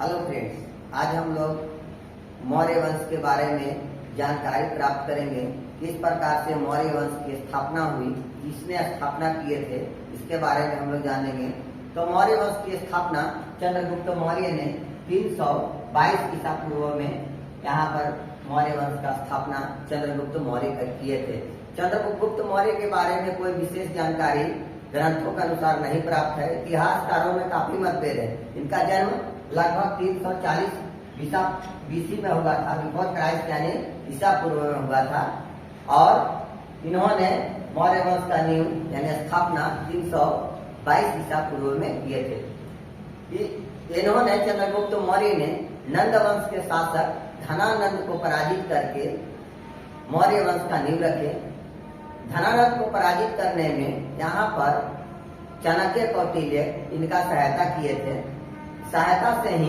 Hello friends, आज हम लोग मौर्य वंश के बारे में जानकारी प्राप्त करेंगे। किस प्रकार से मौर्य वंश की स्थापना हुई, किसने स्थापना किए थे, इसके बारे में हम लोग जानेंगे। तो मौर्य वंश की स्थापना चंद्रगुप्त मौर्य ने 322 ईसा पूर्व में यहाँ पर मौर्य वंश का स्थापना चंद्रगुप्त मौर्य किए थे। चंद्रगुप्त मौर्य के बारे में कोई विशेष जानकारी ग्रंथों के अनुसार नहीं प्राप्त है। इतिहासकारों में काफी मतभेद है। इनका जन्म लगभग 340 ईसा बीसी में हुआ था, बिफोर क्राइस्ट यानी ईसा पूर्व में हुआ था। और इन्होंने मौर्य वंश का नींव यानी स्थापना 322 ईसा पूर्व में किए थे। इन्होंने चंद्रगुप्त मौर्य ने नंद वंश के शासक धनानंद को पराजित करके मौर्य वंश का नींव रखे। धनानंद को पराजित करने में यहाँ पर चाणक्य कौटिल्य इनका सहायता किए थे। सहायता से ही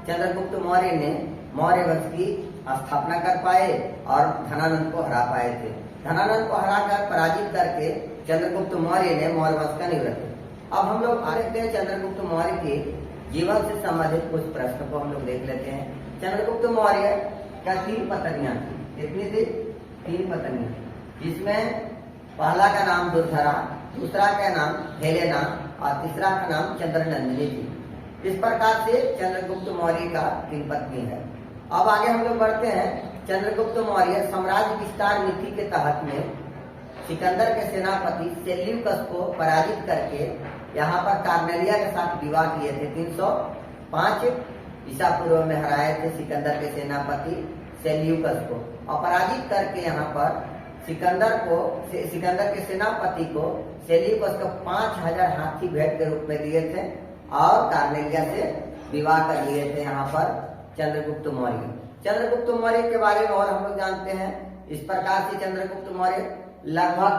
चंद्रगुप्त मौर्य ने मौर्य वंश की स्थापना कर पाए और धनानंद को हरा पाए थे। धनानंद को हराकर पराजित करके चंद्रगुप्त मौर्य ने मौर्य वंश का नींव रखे। अब हम लोग देखते हैं चंद्रगुप्त मौर्य के जीवन से संबंधित कुछ प्रश्न को हम लोग देख लेते हैं। चंद्रगुप्त मौर्य का 3 पत्नियां थी। कितनी थी? 3 पत्नियां, जिसमें पहला का नाम दुर्धरा, दूसरा का नाम हेलेना और तीसरा का नाम चंद्रनंदिनी थी। इस प्रकार से चंद्रगुप्त मौर्य का 3 पत्नी है। अब आगे हम लोग बढ़ते हैं। चंद्रगुप्त मौर्य साम्राज्य विस्तार नीति के तहत में सिकंदर के सेनापति सेल्यूकस को पराजित करके यहाँ पर कार्नेलिया के साथ विवाह किए थे। 305 ईसा पूर्व में हराए थे सिकंदर के सेनापति सेल्यूकस को, और पराजित करके यहाँ पर सिकंदर के सेनापति को सेल्यूकस को 5000 हाथी भेंट के रूप में दिए थे और कार्नेलिया से विवाह कर लिए थे यहाँ पर चंद्रगुप्त मौर्य। चंद्रगुप्त मौर्य के बारे में और हम लोग जानते हैं। इस प्रकार से चंद्रगुप्त मौर्य लगभग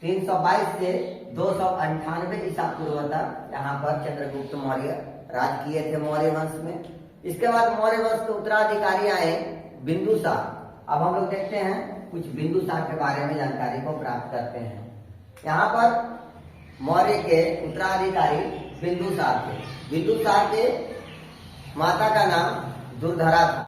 322 से 298 ईसा पूर्व तक यहाँ पर चंद्रगुप्त मौर्य राज किए थे मौर्य वंश में। इसके बाद मौर्य वंश के उत्तराधिकारी आए बिंदुसार। अब हम लोग देखते हैं कुछ बिंदुसार के बारे में जानकारी को प्राप्त करते हैं। यहाँ पर मौर्य के उत्तराधिकारी बिंदुसार थे। बिंदुसार के माता का नाम दुर्धरा था।